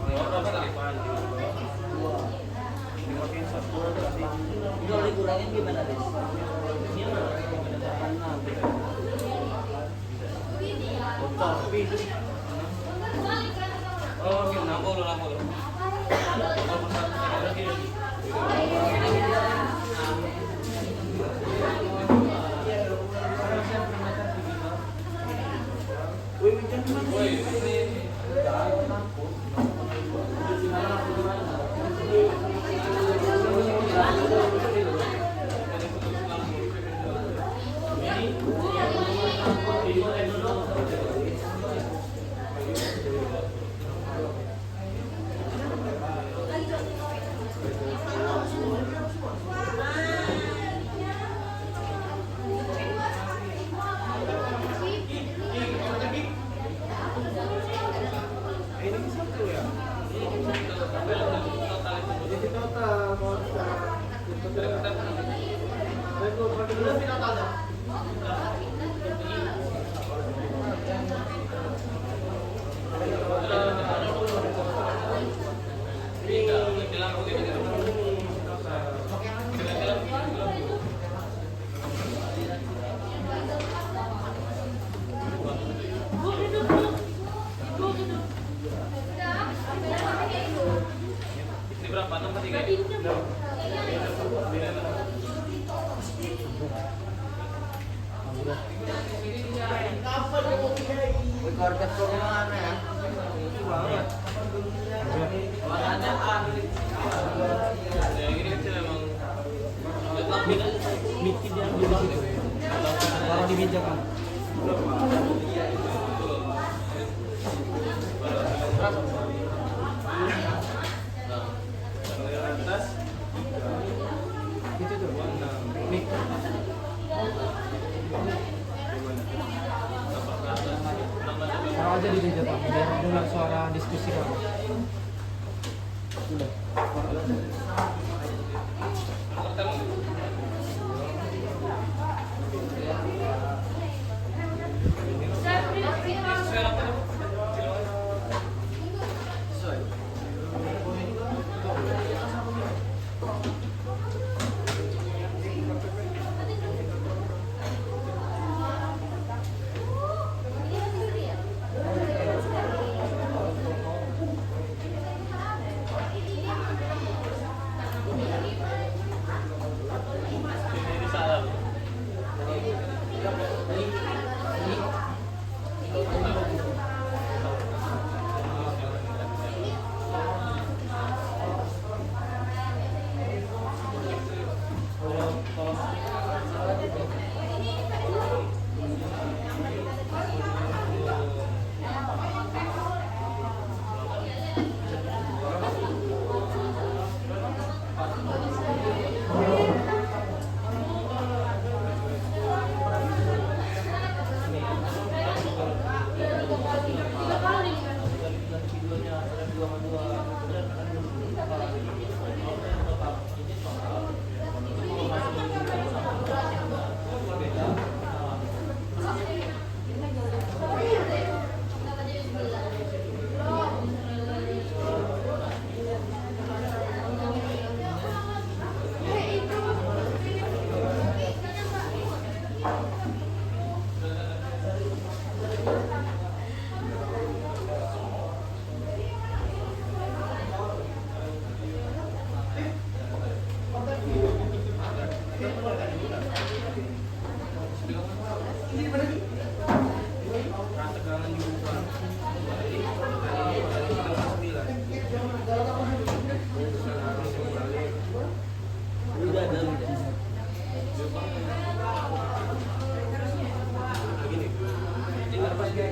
berapa kali pan? Dimakin 10 berarti.
Kalau dikurangin gimana, Des?
Tapi oh, oke, 60.
Keluarga mana ya? Miki dia ambil di situ. Taruh di meja kan. Itu tuh. Mik. Taruh aja di meja Pak, biar dengar suara diskusi kamu. Udah.
tegangan juga. Udah ada. Gini. Tinggal pas aja.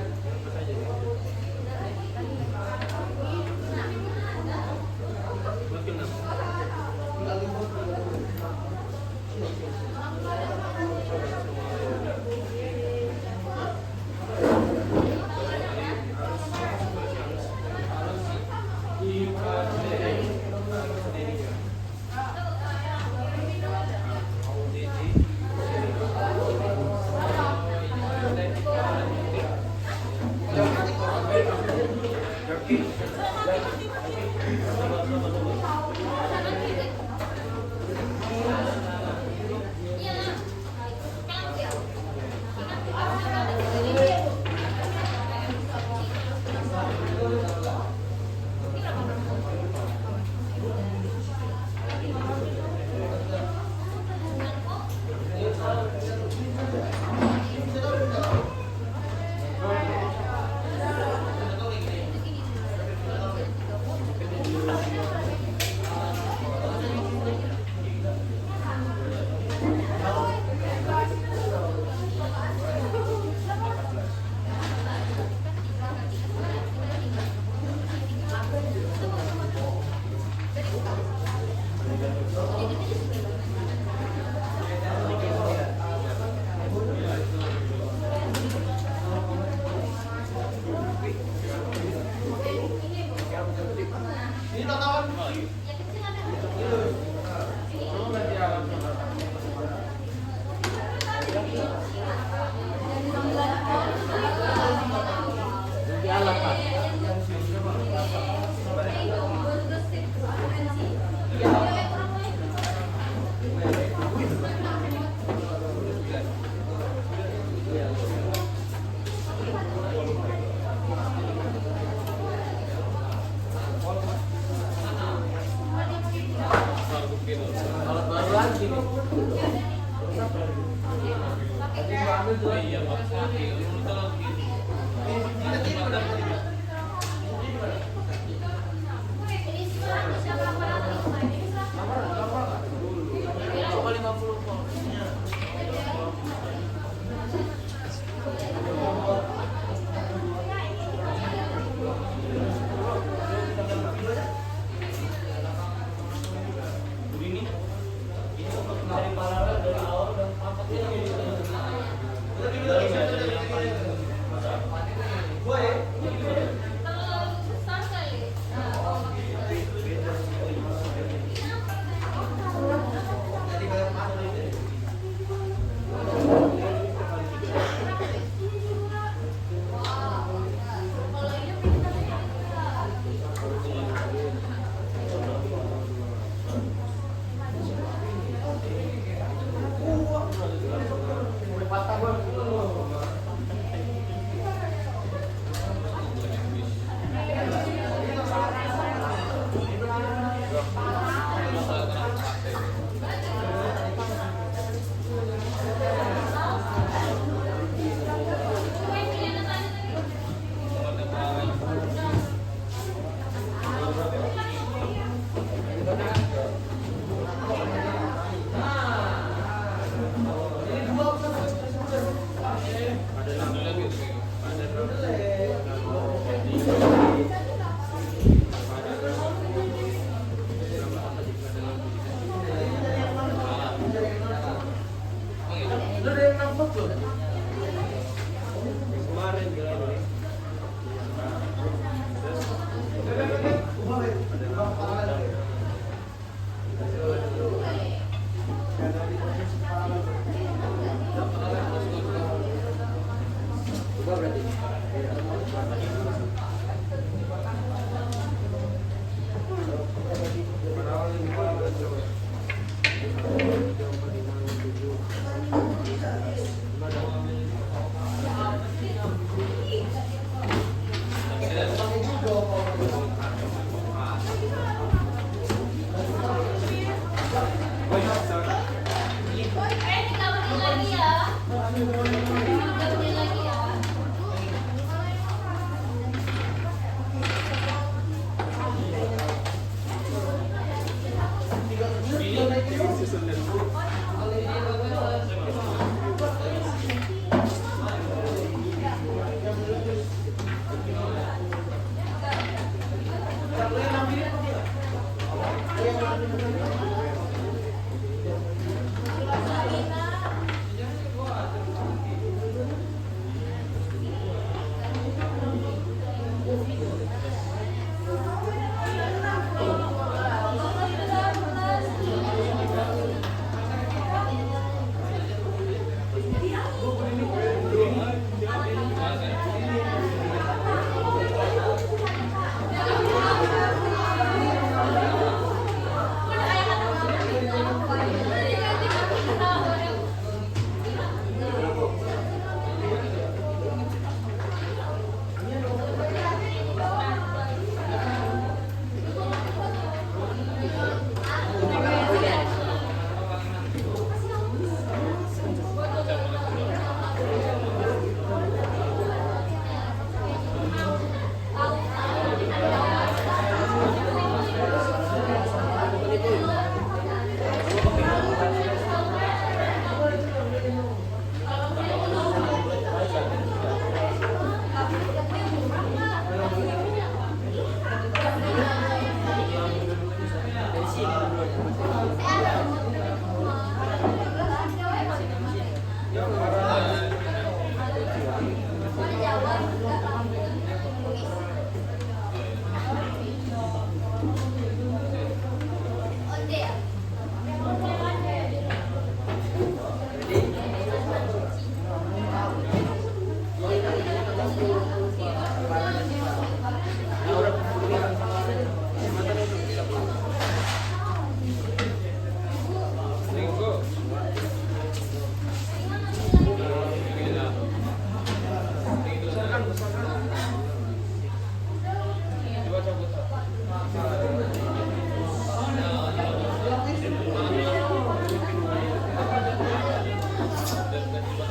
Ada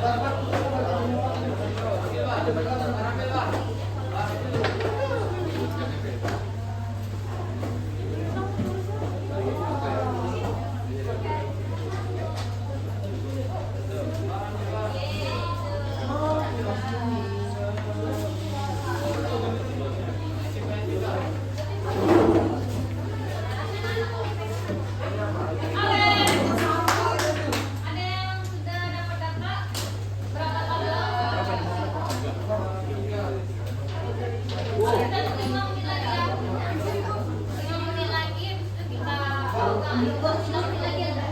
Ada yang sudah dapat data berapa kalau kita 5 menit lagi ya. 5 menit lagi habis itu kita 5 menit lagi ada.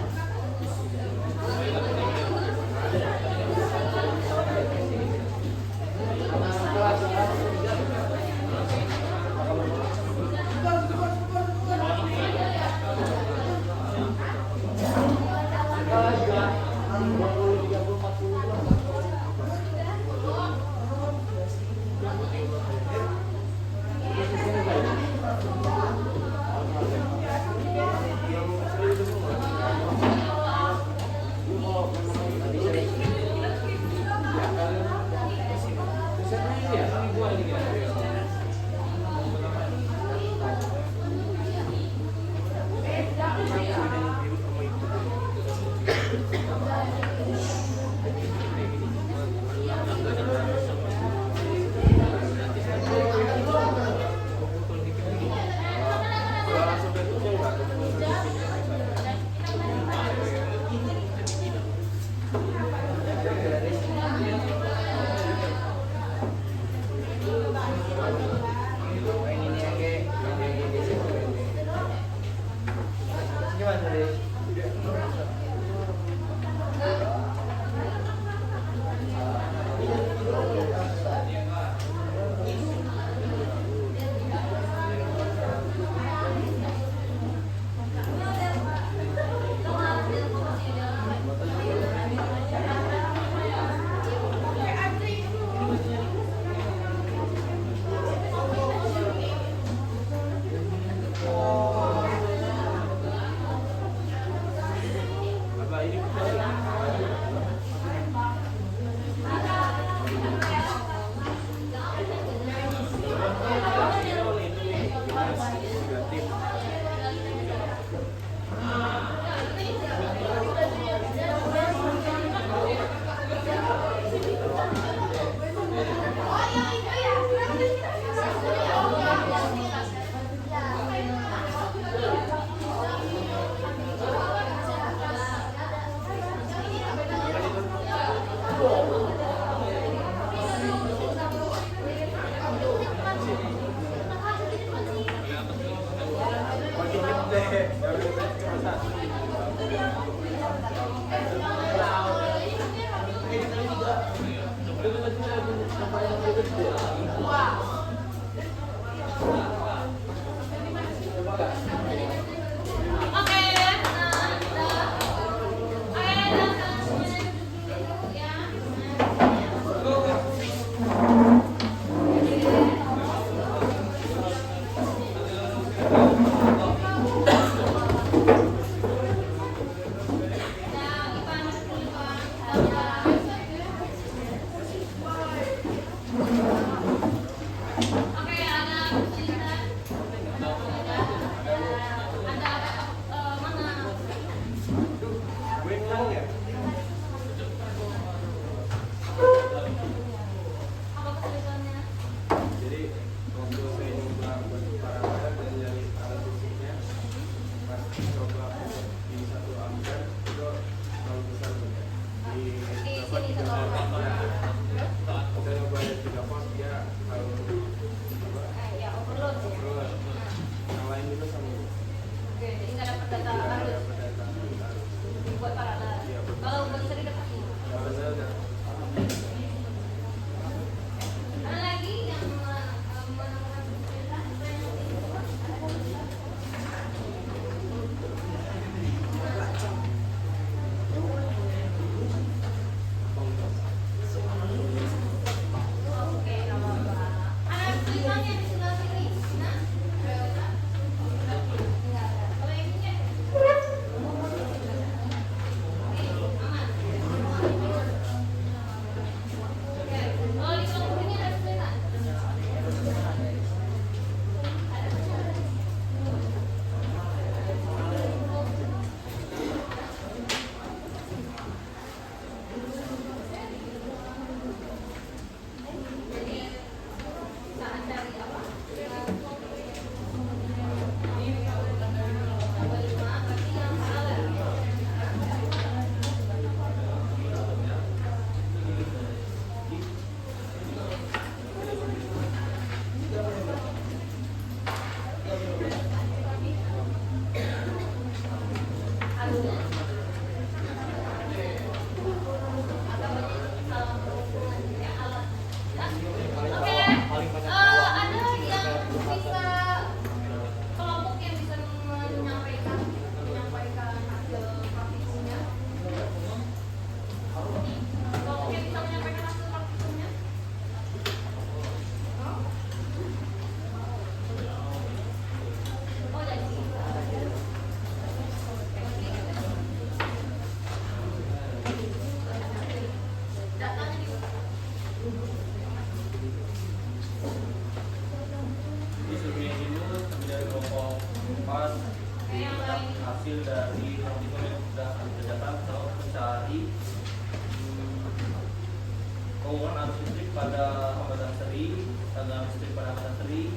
pengumuman arus listrik pada hambatan seri, tegangan listrik pada hambatan seri,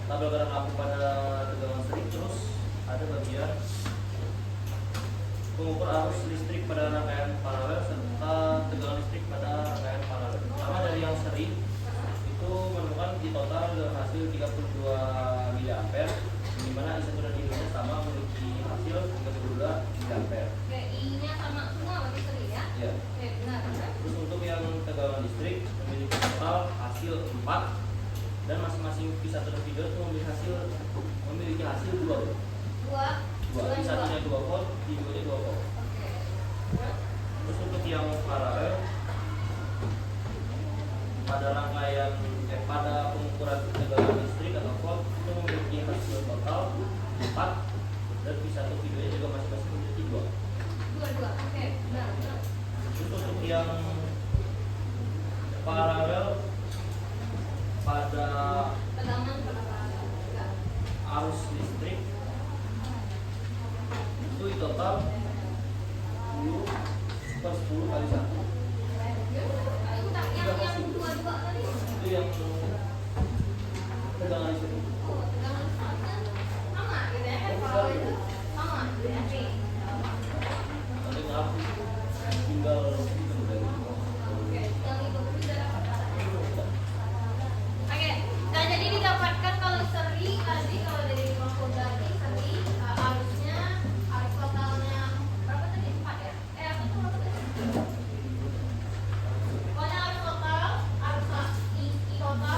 tabel gerak lampu pada tegangan seri. Terus ada bagian pengukur arus listrik pada rangkaian paralel serta tegangan listrik pada rangkaian paralel. Pertama dari yang seri itu menemukan di total dengan hasil 32 mA, di mana I1 dan I2 nya sama memiliki hasil 32 mA.
Oke, I-nya sama semua berarti seri ya?
Ya.
Oke, benar.
Terus untuk yang tegangan listrik memiliki total hasil 4 dan masing-masing V1 dan V2 itu memiliki hasil 2.
Dua.
V1 nya 2 volt, V2 nya 2 volt.
Oke.
Terus untuk yang paralel pada pengukuran tegangan listrik atau volt itu memiliki hasil total 4 dan V1 V2 nya juga masing-masing memiliki 2.
Dua. Oke, benar.
Terus untuk yang paralel pada
Tegangan berapa? Enggak.
arus listrik itu di total 10/10 kali 1.
Yang dua tadi.
Itu yang tegangan listrik.
Oh, tegangan listriknya sama gitu ya kan? Kalau itu sama gitu ya. Nih.
Nanti aku tinggal itu dari
Oke, yang itu sudah dapat caranya. Oke, nah jadi didapatkan kalau seri tadi kalau dari 50 tadi seri arusnya arus totalnya berapa tadi? 4 ya? Aku tuh berapa tadi? Pokoknya arus total I total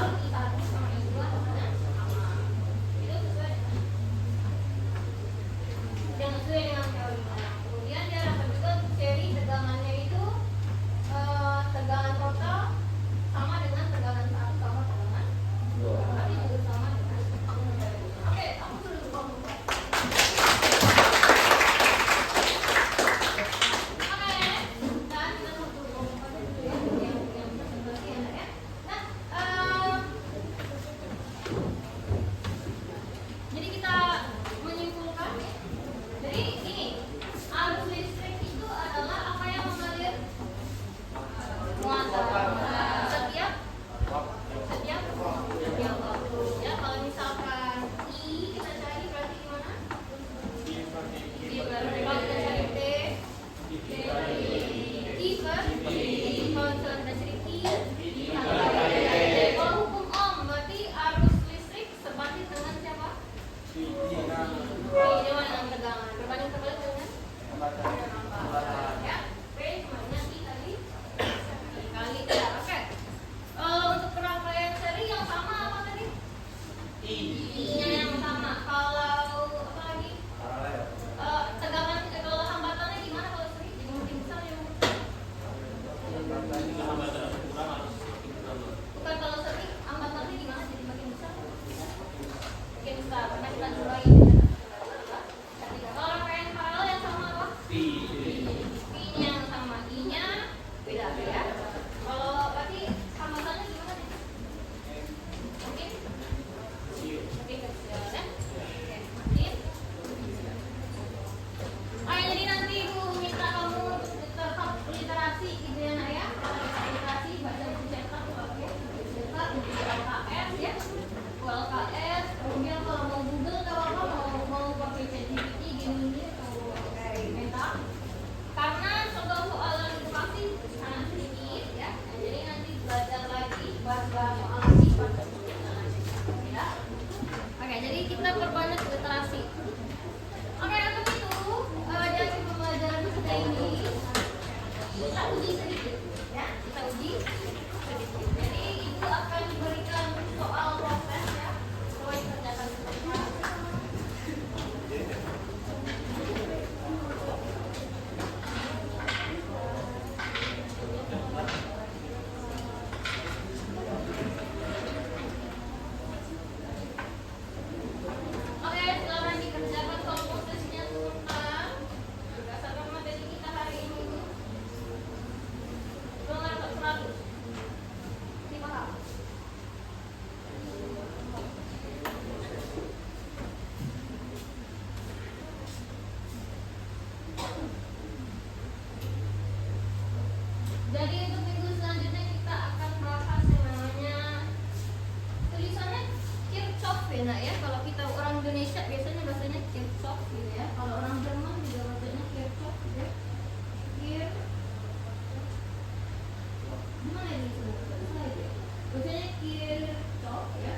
Gimana ini sebenarnya ya? Bacanya Kirchhoff ya.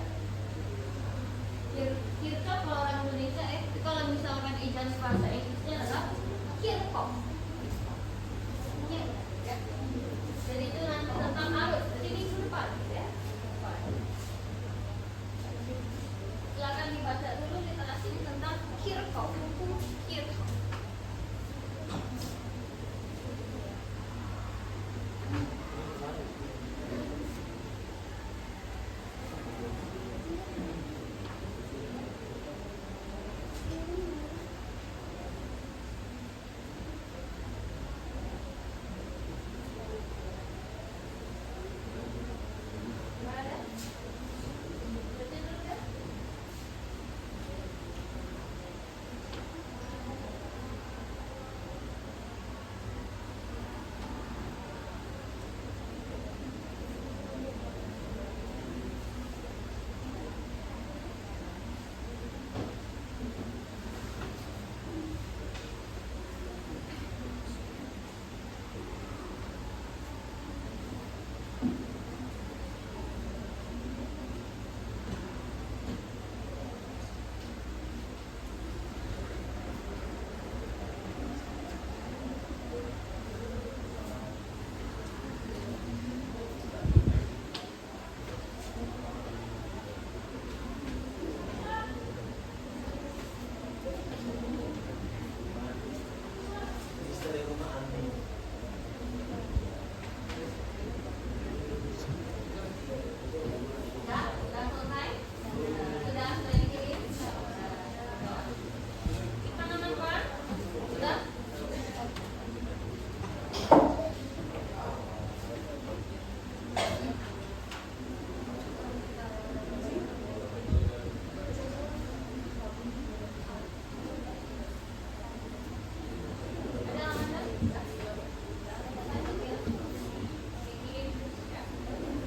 Kirchhoff kalau orang Indonesia kalau misalkan ejaan bahasa Inggrisnya adalah Kirchhoff. Ya. Jadi itu nanti tentang arus. Jadi di depan ya. Silakan dibaca dulu literasi tentang Kirchhoff. Kirchhoff.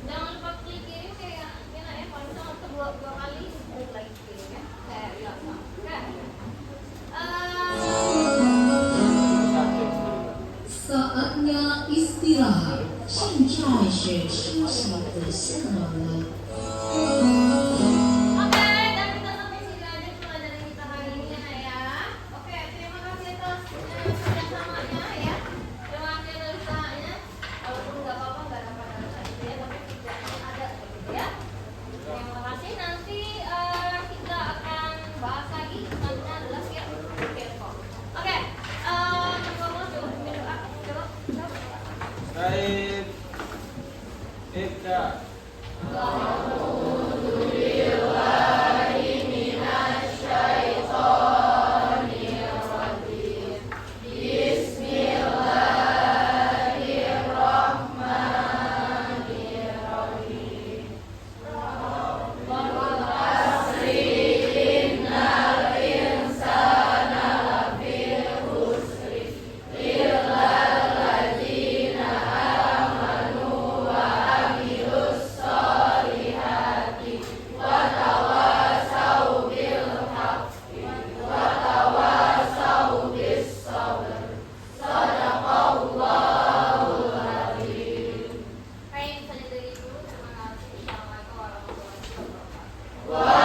Jangan lupa klik kirim kayak gini ya, kalau misalnya dua kali klik lagi kirim ya, kayak biasa. Oke.
Saatnya istirahat. 现在是休息的下了。
Oke, dan kita sampai sini aja pelajaran kita hari ini ya. Oke, terima kasih atas kerjasamanya ya. Terima kasih atas usahanya. Walaupun nggak apa-apa nggak dapat itu ya, tapi kerjanya ada gitu ya. Terima kasih. Nanti kita akan bahas lagi tentang adalah Kirchhoff. Oke, ngomong coba minum apa? Coba.
Baik. Eka.
Baik, saja dari dulu. Terima kasih. Assalamualaikum warahmatullahi wabarakatuh.